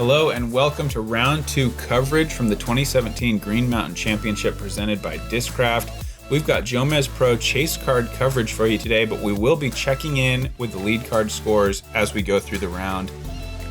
Hello and welcome to round 2 coverage from the 2017 Green Mountain Championship presented by Discraft. We've got JomezPro chase card coverage for you today, but we will be checking in with the lead card scores as we go through the round.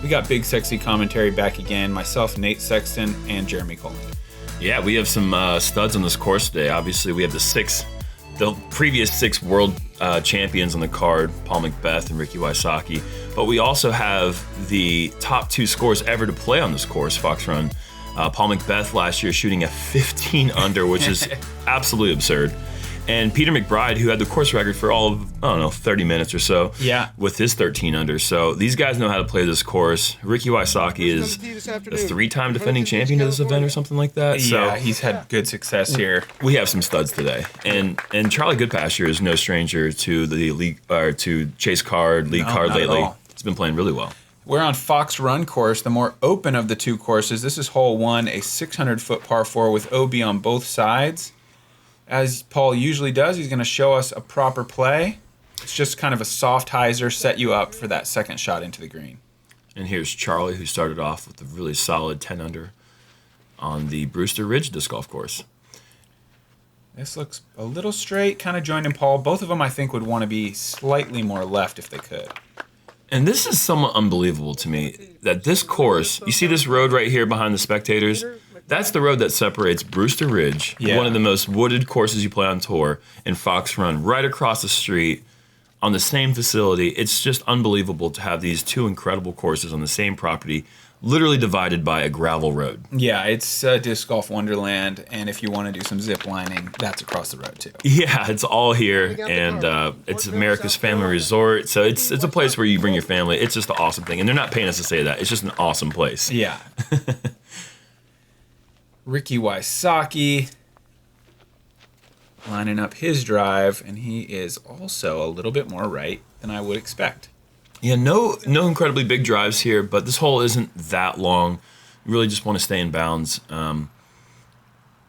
We got BigSexy commentary back again, myself, Nate Sexton, and Jeremy Koling. Yeah, we have some studs on this course today. Obviously, we have the previous 6 world champions on the card, Paul McBeth and Ricky Wysocki. But we also have the top 2 scores ever to play on this course, Fox Run. Paul McBeth last year shooting a 15 under, which is absolutely absurd. And Peter McBride, who had the course record for all of, 30 minutes or so, with his 13 under. So these guys know how to play this course. Ricky Wysocki is the 3-time defending champion of this event or something like that. Yeah, he's had good success here. We have some studs today. And Charlie Goodpasture is no stranger to the league, or to chase card, lead card lately. He's been playing really well. We're on Fox Run course, the more open of the 2 courses. This is hole 1, a 600-foot par 4 with OB on both sides. As Paul usually does, he's going to show us a proper play. It's just kind of a soft hyzer, set you up for that second shot into the green. And here's Charlie, who started off with a really solid 10 under on the Brewster Ridge disc golf course. This looks a little straight, kind of joining Paul. Both of them, I think, would want to be slightly more left if they could. And this is somewhat unbelievable to me, that this course, you see this road right here behind the spectators? That's the road that separates Brewster Ridge, one of the most wooded courses you play on tour, and Fox Run, right across the street on the same facility. It's just unbelievable to have these 2 incredible courses on the same property, literally divided by a gravel road. Yeah, it's a disc golf wonderland, and if you want to do some zip lining, that's across the road too. Yeah, it's all here, and it's America's family resort, so it's a place where you bring your family. It's just an awesome thing, and they're not paying us to say that. It's just an awesome place. Yeah. Ricky Wysocki lining up his drive, and he is also a little bit more right than I would expect. Yeah, no incredibly big drives here, but this hole isn't that long. You really just want to stay in bounds.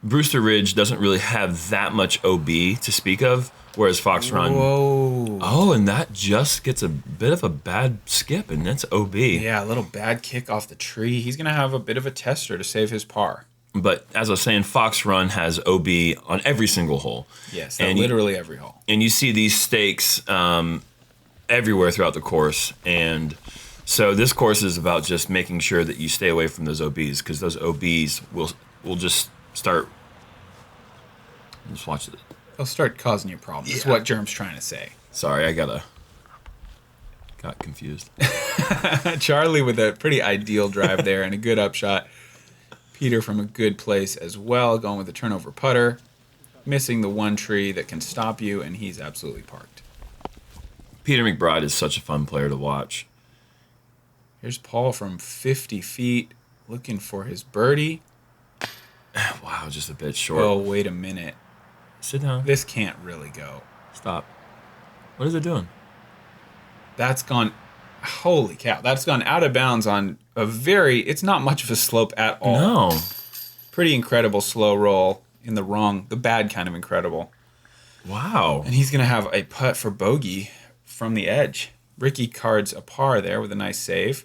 Brewster Ridge doesn't really have that much OB to speak of, whereas Fox Run... Whoa. Oh, and that just gets a bit of a bad skip, and that's OB. Yeah, a little bad kick off the tree. He's going to have a bit of a tester to save his par. But as I was saying, Fox Run has OB on every single hole. Yes, literally every hole. And you see these stakes everywhere throughout the course. And so this course is about just making sure that you stay away from those OBs, because those OBs will just start... Just watch it. They'll start causing you problems. Yeah. That's what Germ's trying to say. Sorry, I got confused. Charlie with a pretty ideal drive there and a good upshot. Peter from a good place as well, going with the turnover putter, missing the one tree that can stop you, and he's absolutely parked. Peter McBride is such a fun player to watch. Here's Paul from 50 feet looking for his birdie. Wow, just a bit short. Oh, wait a minute. Sit down. This can't really go. Stop. What is it doing? That's gone... Holy cow. That's gone out of bounds on it's not much of a slope at all. No. Pretty incredible slow roll in the bad kind of incredible. Wow. And he's going to have a putt for bogey from the edge. Ricky cards a par there with a nice save.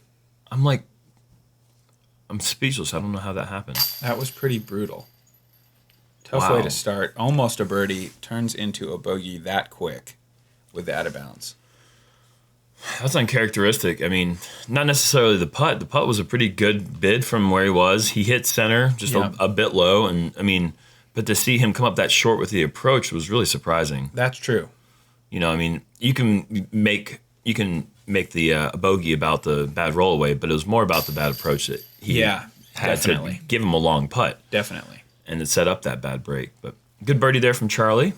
I'm speechless. I don't know how that happened. That was pretty brutal. Tough way to start. Almost a birdie. Turns into a bogey that quick with out of bounds. That's uncharacteristic. I mean, not necessarily the putt. The putt was a pretty good bid from where he was. He hit center just a bit low, and I mean, but to see him come up that short with the approach was really surprising. That's true. You know, I mean, you can make the bogey about the bad roll away, but it was more about the bad approach that he had definitely to give him a long putt. Definitely. And it set up that bad break. But good birdie there from Charlie.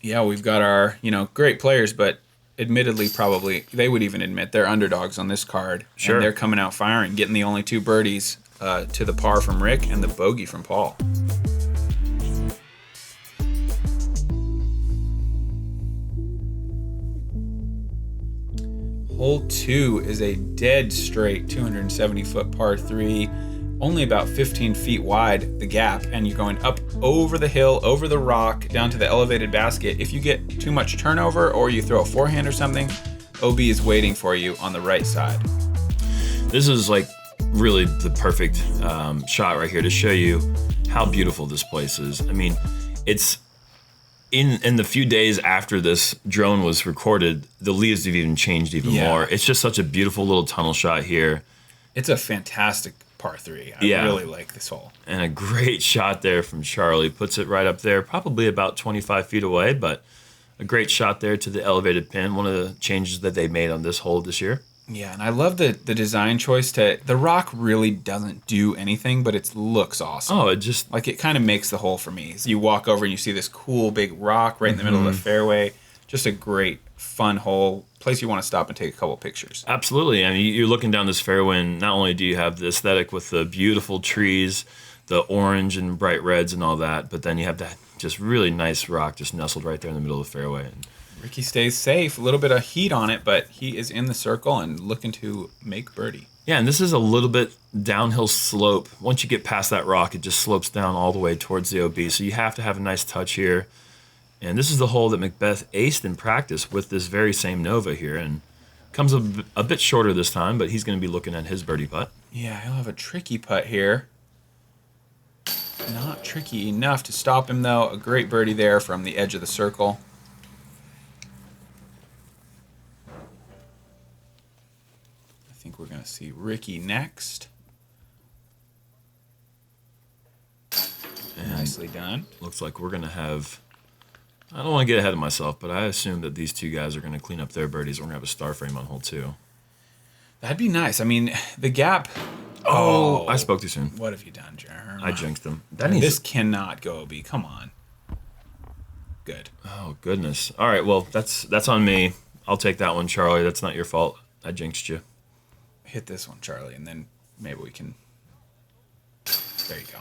Yeah, we've got our great players, but admittedly, probably, they would even admit they're underdogs on this card. Sure. And they're coming out firing, getting the only 2 birdies to the par from Rick and the bogey from Paul. Hole 2 is a dead straight 270-foot par 3. Only about 15 feet wide, the gap, and you're going up over the hill, over the rock, down to the elevated basket. If you get too much turnover or you throw a forehand or something, OB is waiting for you on the right side. This is like really the perfect shot right here to show you how beautiful this place is. I mean, it's in the few days after this drone was recorded, the leaves have even changed even more. It's just such a beautiful little tunnel shot here. It's a fantastic par 3. I really like this hole. And a great shot there from Charlie. Puts it right up there, probably about 25 feet away, but a great shot there to the elevated pin. One of the changes that they made on this hole this year. Yeah, and I love the design choice. The rock really doesn't do anything, but it looks awesome. Oh, it just... Like, it kind of makes the hole for me. So you walk over and you see this cool big rock right in the middle of the fairway. Just a great, fun hole. Place you want to stop and take a couple pictures. Absolutely. I mean, you're looking down this fairway, and not only do you have the aesthetic with the beautiful trees, the orange and bright reds and all that, but then you have that just really nice rock just nestled right there in the middle of the fairway. Ricky stays safe. A little bit of heat on it, but he is in the circle and looking to make birdie. Yeah, and this is a little bit downhill slope. Once you get past that rock, it just slopes down all the way towards the OB, so you have to have a nice touch here. And this is the hole that McBeth aced in practice with this very same Nova here, and comes a bit shorter this time, but he's going to be looking at his birdie putt. Yeah, he'll have a tricky putt here. Not tricky enough to stop him, though. A great birdie there from the edge of the circle. I think we're going to see Ricky next. And nicely done. Looks like we're going to have... I don't want to get ahead of myself, but I assume that these two guys are going to clean up their birdies. We're going to have a star frame on hole 2. That'd be nice. I mean, the gap... Oh, I spoke too soon. What have you done, Jeremy? I jinxed him. This cannot go OB. Come on. Good. Oh, goodness. All right, well, that's on me. I'll take that one, Charlie. That's not your fault. I jinxed you. Hit this one, Charlie, and then maybe we can... There you go.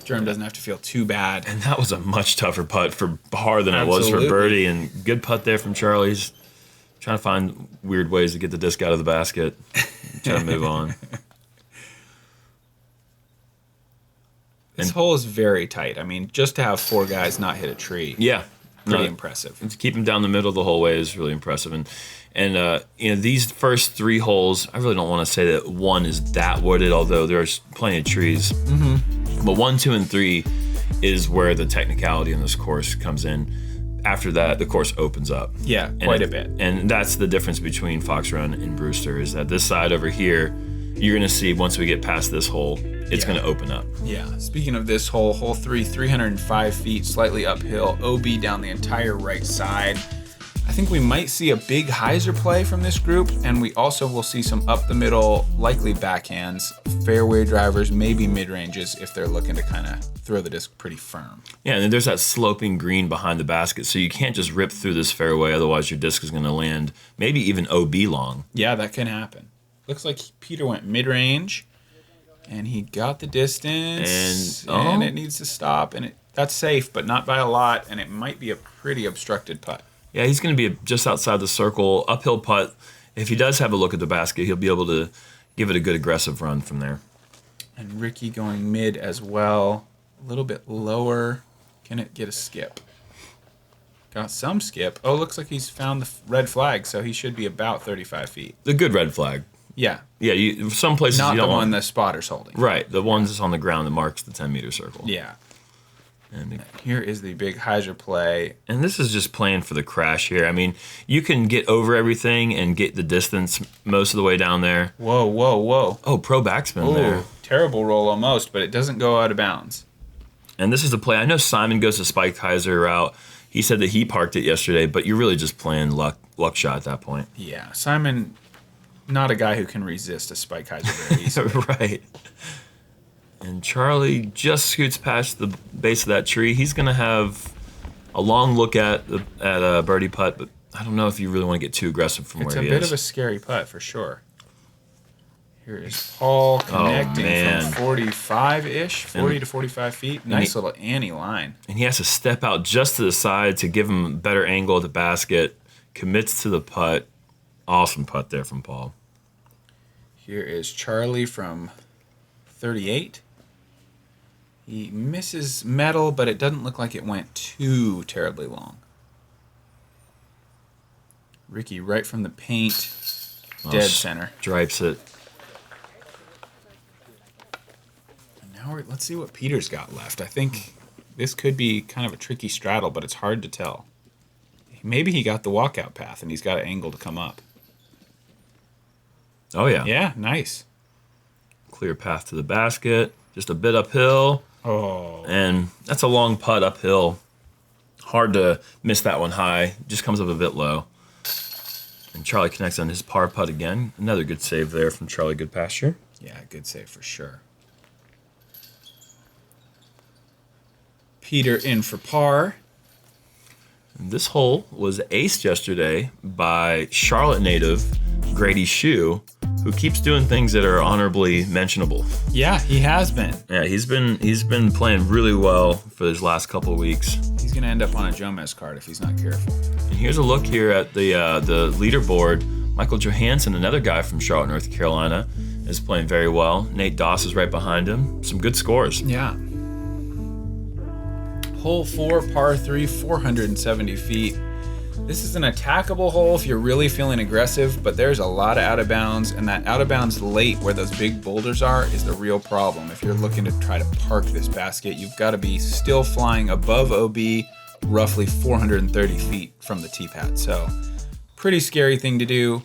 Jerem doesn't have to feel too bad. And that was a much tougher putt for par than it was for birdie. And good putt there from Charlie's. Trying to find weird ways to get the disc out of the basket. Trying to move on. This hole is very tight. I mean, just to have 4 guys not hit a tree. Yeah. Pretty impressive. To keep them down the middle of the whole way is really impressive. And you know, these first 3 holes, I really don't want to say that one is that wooded, although there's plenty of trees. But 1, 2, and 3 is where the technicality in this course comes in. After that, the course opens up. Yeah, quite a bit. And that's the difference between Fox Run and Brewster, is that this side over here, you're going to see once we get past this hole, it's going to open up. Yeah. Speaking of this hole, hole 3, 305 feet, slightly uphill, OB down the entire right side. I think we might see a big hyzer play from this group, and we also will see some up the middle, likely backhands, fairway drivers, maybe mid-ranges if they're looking to kind of throw the disc pretty firm. Yeah, and then there's that sloping green behind the basket, so you can't just rip through this fairway, otherwise your disc is going to land maybe even OB long. Yeah, that can happen. Looks like Peter went mid-range, and he got the distance, and it needs to stop, and that's safe, but not by a lot, and it might be a pretty obstructed putt. Yeah, he's going to be just outside the circle, uphill putt. If he does have a look at the basket, he'll be able to give it a good aggressive run from there. And Ricky going mid as well, a little bit lower. Can it get a skip? Got some skip. Oh, looks like he's found the red flag, so he should be about 35 feet. The good red flag. Yeah. Yeah, some places not you don't the one want... the spotter's holding. Right, the one that's on the ground that marks the 10-meter circle. Yeah. And here is the big hyzer play. And this is just playing for the crash here. I mean, you can get over everything and get the distance most of the way down there. Whoa, whoa, whoa. Oh, pro backspin there. Terrible roll almost, but it doesn't go out of bounds. And this is the play. I know Simon goes the spiked hyzer route. He said that he parked it yesterday, but you're really just playing luck shot at that point. Yeah, Simon, not a guy who can resist a spike hyzer very easily. Right. And Charlie just scoots past the base of that tree. He's going to have a long look at a birdie putt, but I don't know if you really want to get too aggressive from where he is. It's a bit of a scary putt for sure. Here is Paul connecting from 45-ish, 40 to 45 feet. Nice little Annie line. And he has to step out just to the side to give him a better angle at the basket. Commits to the putt. Awesome putt there from Paul. Here is Charlie from 38. He misses metal, but it doesn't look like it went too terribly long. Ricky right from the paint, dead center. Stripes it. let's see what Peter's got left. I think this could be kind of a tricky straddle, but it's hard to tell. Maybe he got the walkout path and he's got an angle to come up. Oh, yeah. Yeah, nice. Clear path to the basket. Just a bit uphill. Oh. And that's a long putt uphill. Hard to miss that one high. Just comes up a bit low. And Charlie connects on his par putt again. Another good save there from Charlie Goodpasture. Yeah, good save for sure. Peter in for par. This hole was aced yesterday by Charlotte native Grady Shue, who keeps doing things that are honorably mentionable. Yeah, he has been. Yeah, he's been playing really well for his last couple of weeks. He's gonna end up on a Jomez card if he's not careful. And here's a look here at the leaderboard. Michael Johansson, another guy from Charlotte, North Carolina, is playing very well. Nate Doss is right behind him. Some good scores. Yeah. Hole 4, par 3, 470 feet. This is an attackable hole if you're really feeling aggressive, but there's a lot of out of bounds, and that out of bounds late where those big boulders are is the real problem. If you're looking to try to park this basket, you've got to be still flying above OB, roughly 430 feet from the tee pad. So, pretty scary thing to do,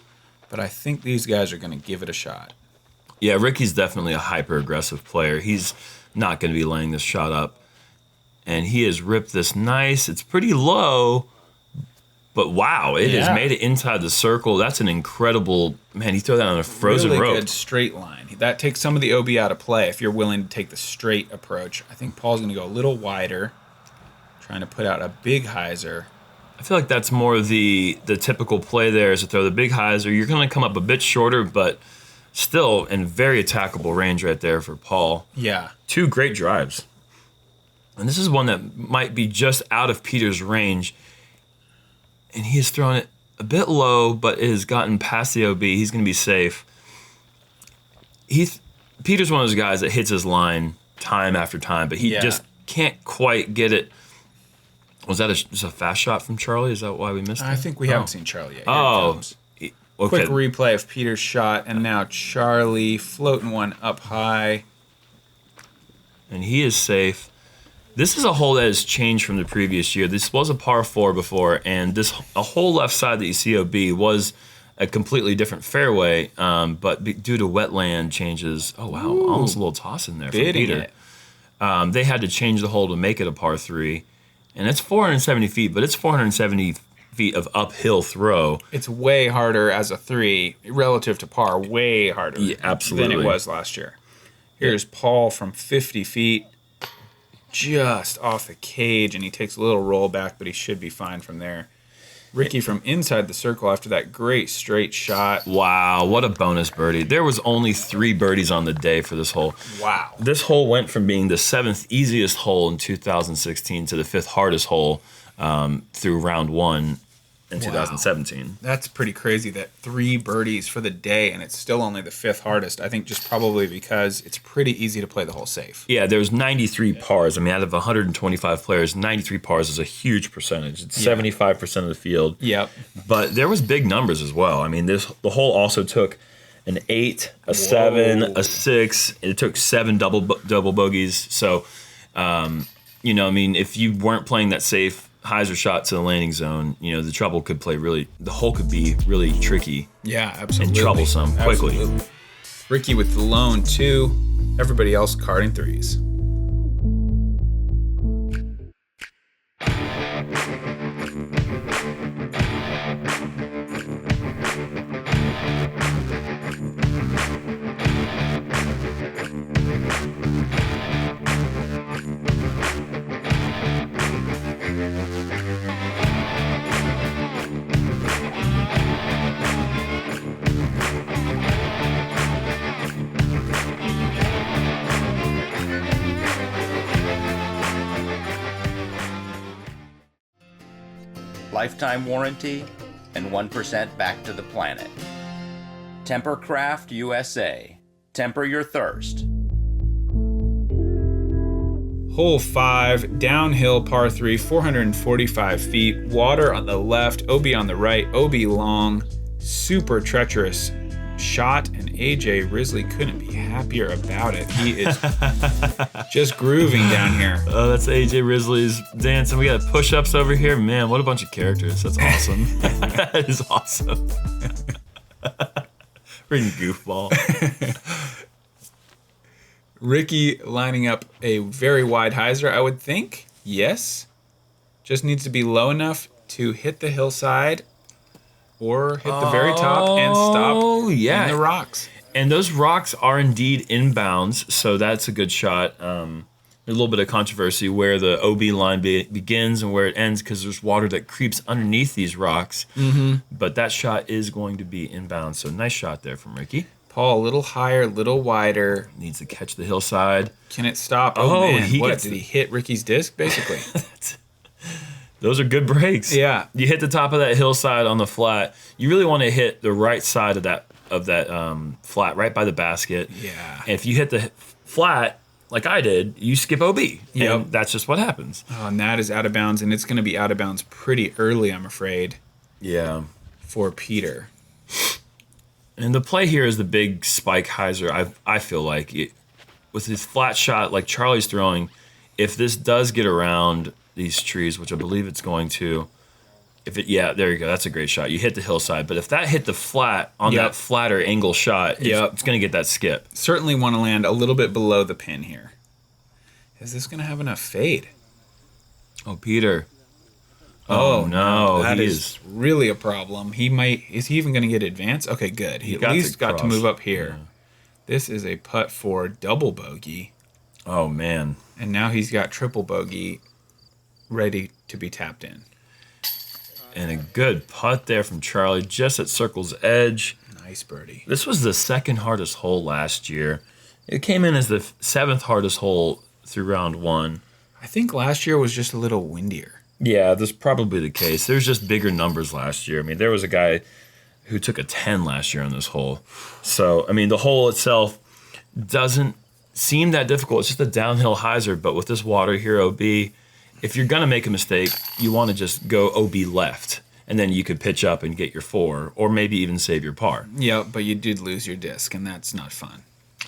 but I think these guys are going to give it a shot. Yeah, Ricky's definitely a hyper-aggressive player. He's not going to be laying this shot up. And he has ripped this nice. It's pretty low, but wow, it has made it inside the circle. That's an incredible, man, he threw that on a frozen rope. Really good straight line. That takes some of the OB out of play if you're willing to take the straight approach. I think Paul's going to go a little wider, trying to put out a big hyzer. I feel like that's more the typical play there is to throw the big hyzer. You're going to come up a bit shorter, but still in very attackable range right there for Paul. Yeah. 2 great drives. And this is one that might be just out of Peter's range. And he has thrown it a bit low, but it has gotten past the OB. He's going to be safe. Peter's one of those guys that hits his line time after time, but he just can't quite get it. Was that just a fast shot from Charlie? Is that why we missed it? I think we haven't seen Charlie yet. Here Okay. Quick replay of Peter's shot, and now Charlie floating one up high. And he is safe. This is a hole that has changed from the previous year. This was a par 4 before, and a whole left side that you see OB was a completely different fairway, but due to wetland changes, oh wow, almost a little toss in there from Peter. They had to change the hole to make it a par 3, and it's 470 feet, but it's 470 feet of uphill throw. It's way harder as a 3 relative to par, way harder absolutely. than it was last year. Here's Paul from 50 feet. Just off the cage, and he takes a little roll back, but he should be fine from there. Ricky from inside the circle after that great straight shot. Wow, what a bonus birdie. There was only 3 birdies on the day for this hole. Wow. This hole went from being the 7th easiest hole in 2016 to the 5th hardest hole through round 1 in 2017. That's pretty crazy that 3 birdies for the day, and it's still only the 5th hardest. I think just probably because it's pretty easy to play the hole safe. Yeah, there's 93 pars. I mean, out of 125 players, 93 pars is a huge percentage. It's 75% of the field. Yep. But there was big numbers as well. I mean, the hole also took an 8, a 7, a 6. It took 7 double bogeys. So, you know, I mean, if you weren't playing that safe hyzer shot to the landing zone, you know, the hole could be really tricky. Yeah, absolutely. And troublesome quickly. Absolutely. Ricky with the lone 2, everybody else carding 3s. Lifetime warranty and 1% back to the planet. Tempercraft USA. Temper your thirst. Hole 5, downhill par 3, 445 feet, water on the left, OB on the right, OB long, super treacherous shot, and AJ Risley couldn't be happier about it. He is just grooving down here. Oh, that's AJ Risley's dancing. We got push-ups over here. Man, what a bunch of characters. That's awesome. That is awesome. Freaking goofball. Ricky lining up a very wide hyzer, I would think. Yes. Just needs to be low enough to hit the hillside or hit the very top and stop in the rocks. And those rocks are indeed inbounds, so that's a good shot. A little bit of controversy where the OB line begins and where it ends because there's water that creeps underneath these rocks. Mm-hmm. But that shot is going to be inbound, so nice shot there from Ricky. Paul, a little higher, a little wider. Needs to catch the hillside. Can it stop? Oh man, did he hit Ricky's disc, basically? Those are good breaks. Yeah. You hit the top of that hillside on the flat. You really want to hit the right side of that flat, right by the basket. Yeah. And if you hit the flat, like I did, you skip OB. Yep. And that's just what happens. Oh, and that is out of bounds, and it's going to be out of bounds pretty early, I'm afraid. Yeah. For Peter. And the play here is the big spike hyzer. I feel like with his flat shot like Charlie's throwing, if this does get around these trees, which I believe it's going to, there you go. That's a great shot. You hit the hillside, but if that hit the flat on that flatter angle shot, it's going to get that skip. Certainly want to land a little bit below the pin here. Is this going to have enough fade? Oh, Peter. Oh no, that is really a problem. Is he even going to get advanced? Okay, good. He at least got to move up here. Yeah. This is a putt for double bogey. Oh man. And now he's got triple bogey ready to be tapped in. And a good putt there from Charlie just at circle's edge. Nice birdie. This was the second hardest hole last year. It came in as the 7th hardest hole through round 1. I think last year was just a little windier. Yeah, that's probably the case. There's just bigger numbers last year. I mean, there was a guy who took a 10 last year on this hole. So, I mean, the hole itself doesn't seem that difficult. It's just a downhill hyzer, but with this water here, OB, if you're going to make a mistake, you want to just go OB left, and then you could pitch up and get your 4, or maybe even save your par. Yeah, but you did lose your disc, and that's not fun.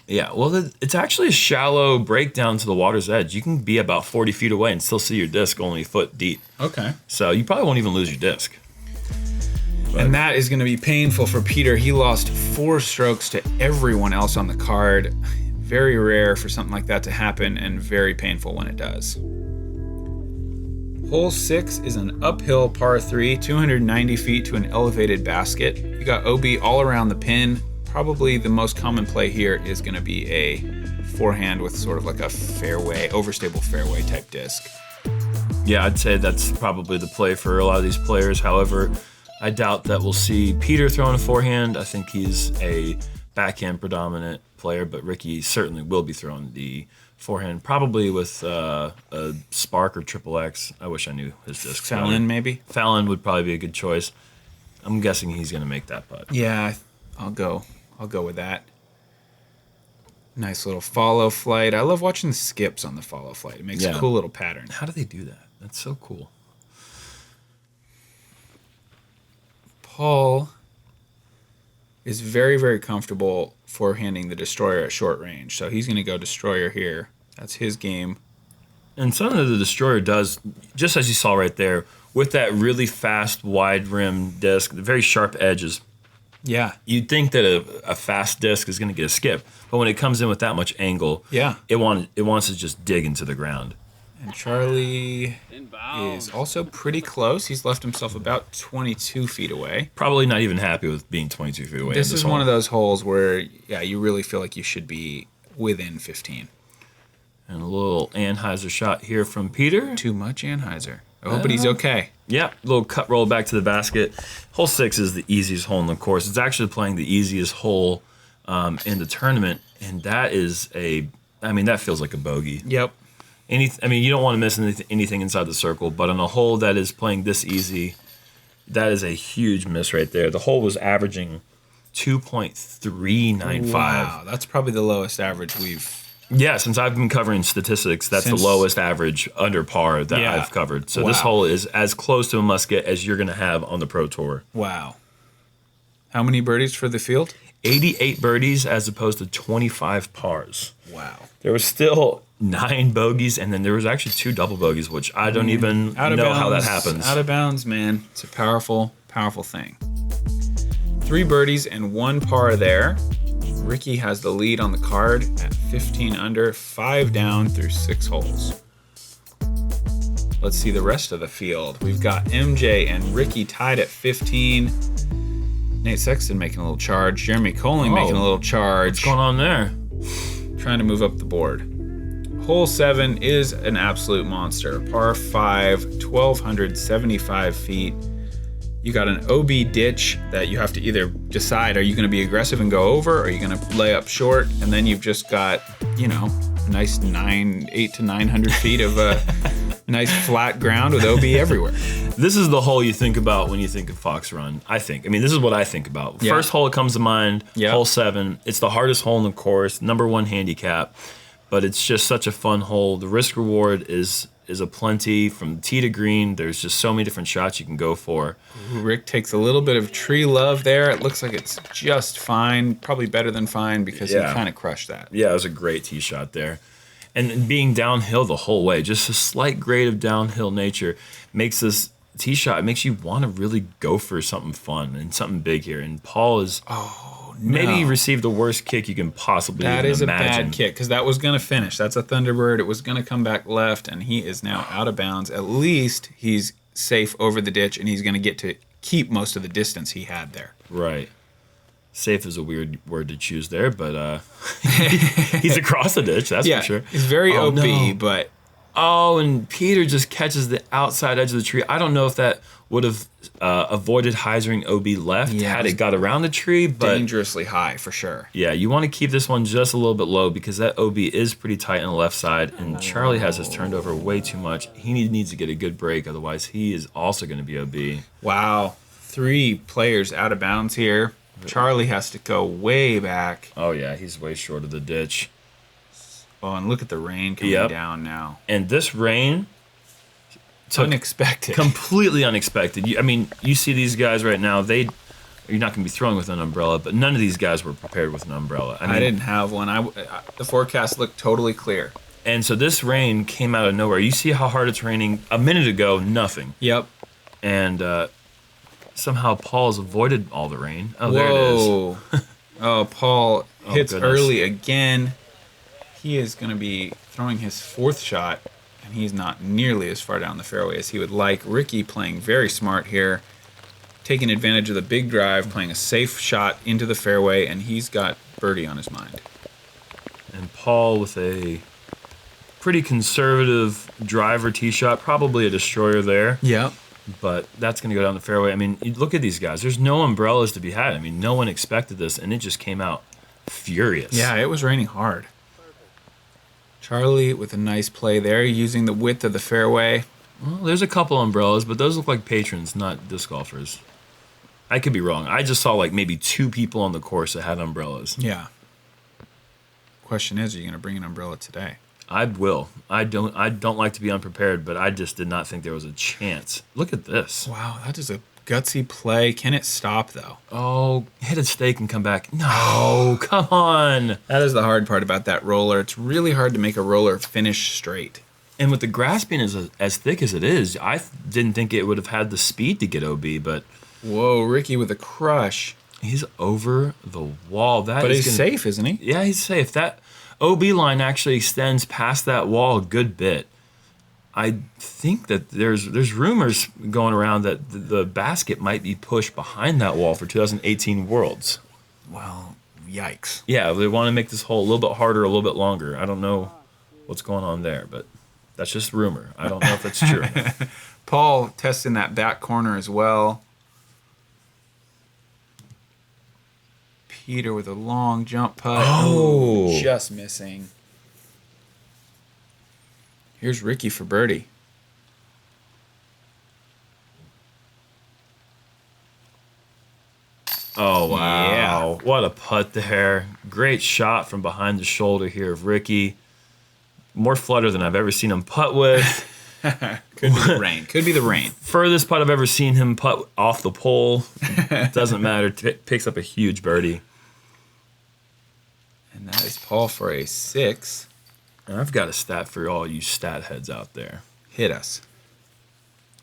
Yeah, well, it's actually a shallow breakdown to the water's edge. You can be about 40 feet away and still see your disc only a foot deep. Okay. So you probably won't even lose your disc. But and that is going to be painful for Peter. He lost 4 strokes to everyone else on the card. Very rare for something like that to happen, and very painful when it does. Hole 6 is an uphill par 3, 290 feet to an elevated basket. You got OB all around the pin. Probably the most common play here is going to be a forehand with sort of like a fairway, overstable fairway type disc. Yeah, I'd say that's probably the play for a lot of these players. However, I doubt that we'll see Peter throwing a forehand. I think he's a backhand predominant player, but Ricky certainly will be throwing the forehand, probably with a Spark or Triple X. I wish I knew his disc. Fallon, maybe? Fallon would probably be a good choice. I'm guessing he's going to make that putt. Yeah, I'll go with that. Nice little follow flight. I love watching the skips on the follow flight. It makes a cool little pattern. How do they do that? That's so cool. Paul is very, very comfortable forehanding the Destroyer at short range. So he's going to go Destroyer here. That's his game. And something that the Destroyer does, just as you saw right there, with that really fast, wide rim disc, the very sharp edges. Yeah. You'd think that a fast disc is going to get a skip. But when it comes in with that much angle, it wants to just dig into the ground. And Charlie is also pretty close. He's left himself about 22 feet away. Probably not even happy with being 22 feet away. This is one of those holes where, you really feel like you should be within 15. And a little Anheuser shot here from Peter. Too much Anheuser. Oh, but he's okay. Yeah, little cut roll back to the basket. Hole 6 is the easiest hole in the course. It's actually playing the easiest hole in the tournament, and that feels like a bogey. Yep. You don't want to miss anything inside the circle, but on a hole that is playing this easy, that is a huge miss right there. The hole was averaging 2.395. Wow, that's probably the lowest average we've... Yeah, since I've been covering statistics, that's the lowest average under par that I've covered. So this hole is as close to a must get as you're going to have on the Pro Tour. Wow. How many birdies for the field? 88 birdies as opposed to 25 pars. Wow. There was still 9 bogeys, and then there was actually 2 double bogeys, which I don't even know how that happens. Out of bounds, man. It's a powerful, powerful thing. 3 birdies and 1 par there. Ricky has the lead on the card at 15 under, 5 down through 6 holes. Let's see the rest of the field. We've got MJ and Ricky tied at 15. Nate Sexton making a little charge. Jeremy Koling making a little charge. What's going on there? Trying to move up the board. Hole 7 is an absolute monster. Par 5, 1,275 feet. You got an OB ditch that you have to either decide, are you going to be aggressive and go over, or are you going to lay up short? And then you've just got, a nice 8 to 900 feet of nice flat ground with OB everywhere. This is the hole you think about when you think of Fox Run, I think. I mean, this is what I think about. Yeah. First hole that comes to mind, Yeah. hole 7. It's the hardest hole in the course, number 1 handicap, but it's just such a fun hole. The risk reward is aplenty from tee to green. There's just so many different shots you can go for. Rick takes a little bit of tree love there. It looks like it's just fine, probably better than fine because he kind of crushed that. Yeah, it was a great tee shot there. And being downhill the whole way, just a slight grade of downhill nature makes this tee shot, it makes you want to really go for something fun and something big here. And Paul is maybe received the worst kick you can possibly That is imagine. a bad kick because that was going to finish. That's a Thunderbird. It was going to come back left, and he is now out of bounds. At least he's safe over the ditch, and he's going to get to keep most of the distance he had there. Right. Safe is a weird word to choose there, but he's across the ditch, that's for sure. He's very OB, but... Oh, and Peter just catches the outside edge of the tree. I don't know if that would have avoided hyzering OB left had it got around the tree. But dangerously high, for sure. Yeah, you want to keep this one just a little bit low because that OB is pretty tight on the left side, and Charlie has us turned over way too much. He needs to get a good break, otherwise he is also going to be OB. Wow. 3 players out of bounds here. Charlie has to go way back. Oh, yeah, he's way short of the ditch. Oh, and look at the rain coming down now. And this rain... Unexpected. Completely unexpected. You see these guys right now, you're not going to be throwing with an umbrella, but none of these guys were prepared with an umbrella. I didn't have one. The forecast looked totally clear. And so this rain came out of nowhere. You see how hard it's raining. A minute ago, nothing. Yep. And somehow Paul's avoided all the rain. Oh, there it is. Oh, Paul hits goodness. early again. He is going to be throwing his 4th shot, and he's not nearly as far down the fairway as he would like. Ricky playing very smart here, taking advantage of the big drive, playing a safe shot into the fairway, and he's got birdie on his mind. And Paul with a pretty conservative driver tee shot, probably a destroyer there. Yep. But that's going to go down the fairway. You look at these guys. There's no umbrellas to be had. No one expected this, and it just came out furious. Yeah, it was raining hard. Charlie with a nice play there, using the width of the fairway. Well, there's a couple umbrellas, but those look like patrons, not disc golfers. I could be wrong. I just saw maybe 2 people on the course that had umbrellas. Yeah. Question is, are you going to bring an umbrella today? I will. I don't like to be unprepared, but I just did not think there was a chance. Look at this. Wow, that is a gutsy play. Can it stop, though? Oh, hit a stake and come back. No, come on. That is the hard part about that roller. It's really hard to make a roller finish straight. And with the grass being as thick as it is, I didn't think it would have had the speed to get OB, but... Whoa, Ricky with a crush. He's over the wall. But he's safe, isn't he? Yeah, he's safe. That OB line actually extends past that wall a good bit. I think that there's rumors going around that the basket might be pushed behind that wall for 2018 Worlds. Well, yikes. Yeah, they want to make this hole a little bit harder, a little bit longer. I don't know what's going on there, but that's just rumor. I don't know if it's true. Paul testing that back corner as well. Peter with a long jump putt. Oh. Just missing. Here's Ricky for birdie. Oh, wow. Yeah. What a putt there. Great shot from behind the shoulder here of Ricky. More flutter than I've ever seen him putt with. Could be the rain. Could be the rain. Furthest putt I've ever seen him putt off the pole. Doesn't matter. Picks up a huge birdie. And that is Paul for a 6. And I've got a stat for all you stat heads out there. Hit us.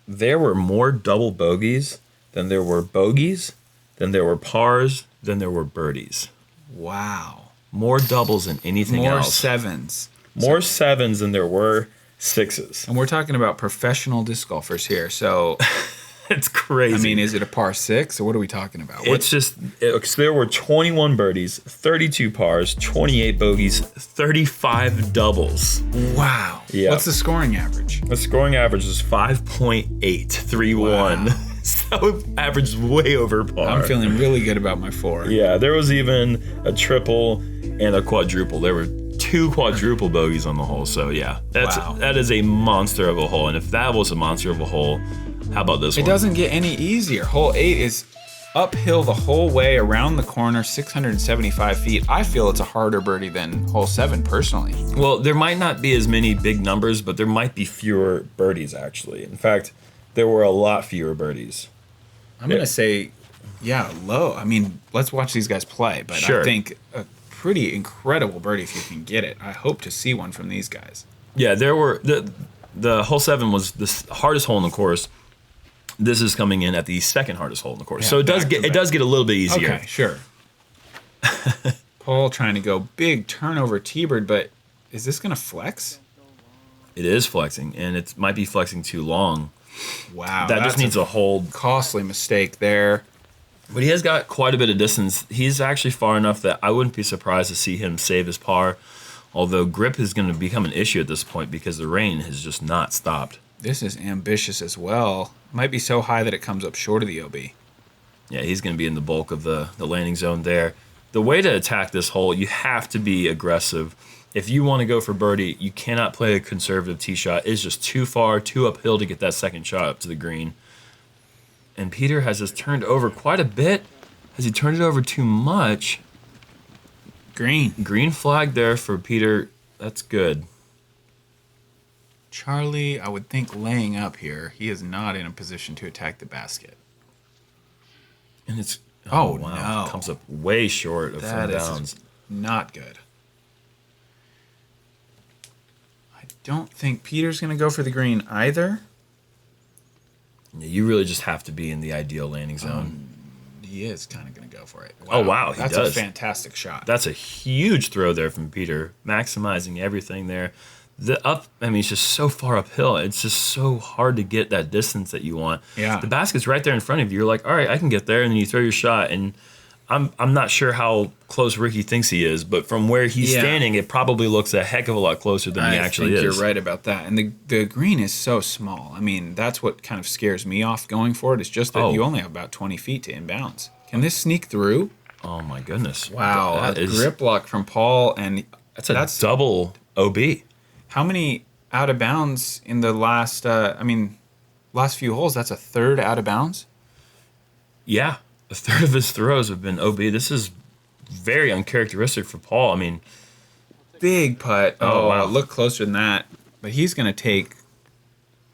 There were more double bogeys than there were bogeys, than there were pars, than there were birdies. Wow. More doubles than anything More else. sevens. More sevens than there were sixes. And we're talking about professional disc golfers here. So, It's crazy. I mean, is it a par 6 or what are we talking about? It's just, so there were 21 birdies, 32 pars, 28 bogeys, 35 doubles. Wow. Yeah. What's the scoring average? The scoring average is 5.831. Wow. So average way over par. I'm feeling really good about my 4. Yeah, there was even a triple and a quadruple. There were 2 quadruple bogeys on the hole. So yeah, that is a monster of a hole. And if that was a monster of a hole, how about this one? It doesn't get any easier. Hole 8 is uphill the whole way around the corner, 675 feet. I feel it's a harder birdie than hole 7 personally. Well, there might not be as many big numbers, but there might be fewer birdies actually. In fact, there were a lot fewer birdies. I'm going to say, yeah, low. I mean, let's watch these guys play. But Sure. I think a pretty incredible birdie if you can get it. I hope to see one from these guys. Yeah, there were the hole 7 was the hardest hole in the course. This is coming in at the second hardest hole in the course. Yeah, So it does get a little bit easier. Okay, sure. Paul trying to go big turnover T-bird, but is this going to flex? It is flexing, and it might be flexing too long. Wow. That just needs a hold. Costly mistake there. But he has got quite a bit of distance. He's actually far enough that I wouldn't be surprised to see him save his par. Although grip is going to become an issue at this point because the rain has just not stopped. This is ambitious as well. Might be so high that it comes up short of the OB. Yeah, he's going to be in the bulk of the landing zone there. The way to attack this hole, you have to be aggressive. If you want to go for birdie, you cannot play a conservative tee shot. It's just too far, too uphill to get that second shot up to the green. And Peter has just turned over quite a bit. Has he turned it over too much? Green flag there for Peter. That's good. Charlie, I would think laying up here. He is not in a position to attack the basket. And it's... Oh, wow. no. Comes up way short of That from is downs. not good. I don't think Peter's going to go for the green either. Yeah, you really just have to be in the ideal landing zone. He is kind of going to go for it. Oh, wow, he That's does. a fantastic shot. That's a huge throw there from Peter, maximizing everything there. It's just so far uphill. It's just so hard to get that distance that you want. Yeah. The basket's right there in front of you. You're like, all right, I can get there. And then you throw your shot. And I'm not sure how close Ricky thinks he is, but from where he's standing, it probably looks a heck of a lot closer than he actually is. I think you're right about that. And the green is so small. I mean, that's what kind of scares me off going for it. It's just that you only have about 20 feet to inbounds. Can this sneak through? Oh, my goodness. Wow. That is, grip lock from Paul. And that's double OB. How many out of bounds in the last few holes? That's a third out of bounds? Yeah. A third of his throws have been OB. This is very uncharacteristic for Paul. I mean, big putt. Oh, wow. Look closer than that. But he's going to take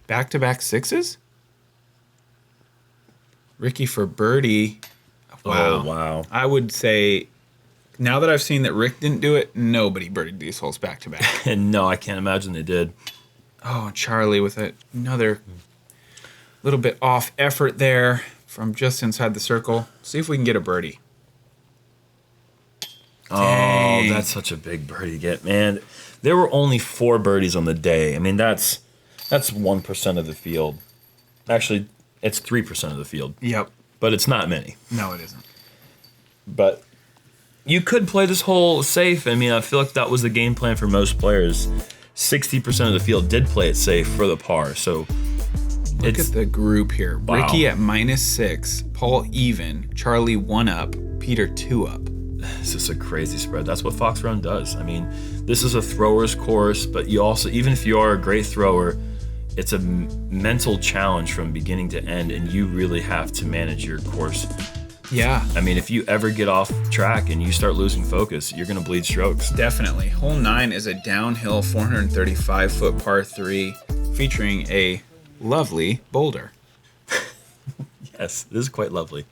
back-to-back sixes? Ricky for birdie. Wow. Oh, wow. I would say, now that I've seen that Rick didn't do it, nobody birdied these holes back-to-back. And no, I can't imagine they did. Oh, Charlie with another little bit off effort there from just inside the circle. See if we can get a birdie. Dang. Oh, that's such a big birdie to get, man. There were only 4 birdies on the day. I mean, that's 1% of the field. Actually, it's 3% of the field. Yep. But it's not many. No, it isn't. But you could play this hole safe. I mean, I feel like that was the game plan for most players. 60% of the field did play it safe for the par. So Look at the group here. Wow. Ricky at -6, Paul even, Charlie 1 up, Peter 2 up. This is a crazy spread. That's what Fox Run does. I mean, this is a thrower's course, but you also, even if you are a great thrower, it's a mental challenge from beginning to end, and you really have to manage your course. Yeah. I mean, if you ever get off track and you start losing focus, you're going to bleed strokes. Definitely. Hole 9 is a downhill 435-foot par 3 featuring a lovely boulder. Yes, this is quite lovely.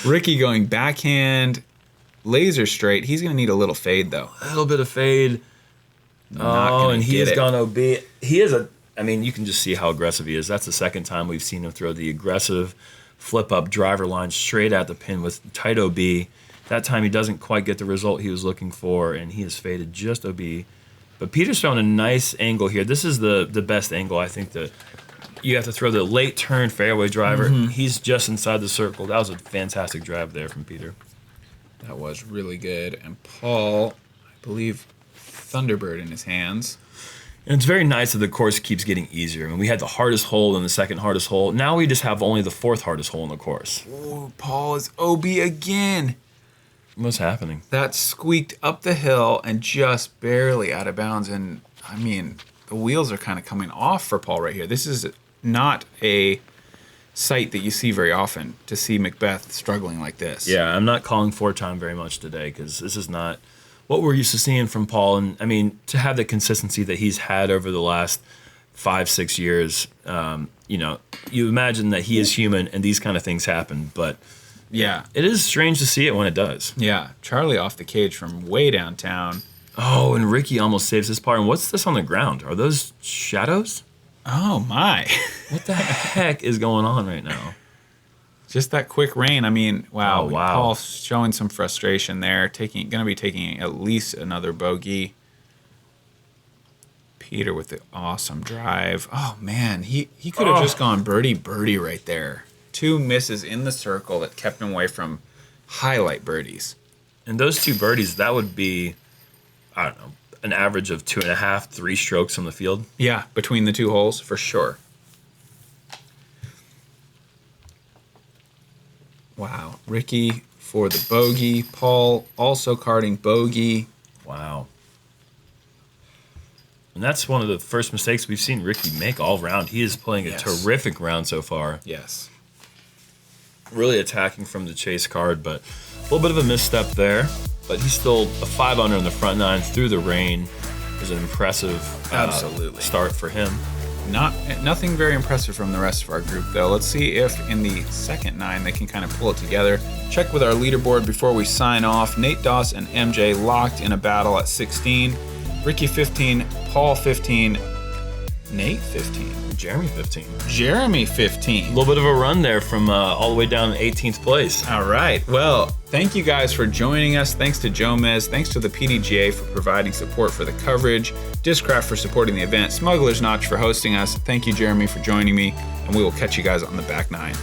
Ricky going backhand. laser straight. He's going to need a little fade, though. A little bit of fade. And he's gone OB. He is you can just see how aggressive he is. That's the second time we've seen him throw the aggressive flip-up driver line straight at the pin with tight OB. That time he doesn't quite get the result he was looking for, and he has faded just OB. But Peter's found a nice angle here. This is the best angle, I think, that you have to throw the late turn fairway driver. He's just inside the circle. That was a fantastic drive there from Peter. That was really good. And Paul, I believe, Thunderbird in his hands. And it's very nice that the course keeps getting easier. I mean, we had the hardest hole and the second hardest hole. Now we just have only the fourth hardest hole in the course. Oh, Paul is OB again. What's happening? That squeaked up the hill and just barely out of bounds. And, I mean, the wheels are kind of coming off for Paul right here. This is not a sight that you see very often, to see McBeth struggling like this. Yeah, I'm not calling for time very much today because this is not what we're used to seeing from Paul. And, I mean, to have the consistency that he's had over the last 5-6 years, you imagine that he is human and these kind of things happen. But yeah, it is strange to see it when it does. Yeah, Charlie off the cage from way downtown. Oh, and Ricky almost saves his par. And what's this on the ground? Are those shadows? Oh, my. What the heck is going on right now? Just that quick rain. I mean, wow. Oh, wow. Paul showing some frustration there. Going to be taking at least another bogey. Peter with the awesome drive. Oh, man. He could have just gone birdie right there. 2 misses in the circle that kept him away from highlight birdies. And those 2 birdies, that would be, I don't know, an average of 2.5, 3 strokes on the field. Yeah, between the 2 holes, for sure. Wow. Ricky for the bogey. Paul also carding bogey. Wow. And that's one of the first mistakes we've seen Ricky make all round. He is playing a terrific round so far. Yes. Really attacking from the chase card, but a little bit of a misstep there. But he's still a 5 under in the front 9 through the rain. Is an impressive start for him. Nothing very impressive from the rest of our group, though. Let's see if in the second 9 they can kind of pull it together. Check with our leaderboard before we sign off. Nate Doss and MJ locked in a battle at 16. Ricky 15, Paul 15, Nate 15. Jeremy 15. Jeremy 15. A little bit of a run there from all the way down to 18th place. All right. Well, thank you guys for joining us. Thanks to Jomez. Thanks to the PDGA for providing support for the coverage. Discraft for supporting the event. Smuggler's Notch for hosting us. Thank you, Jeremy, for joining me. And we will catch you guys on the back 9.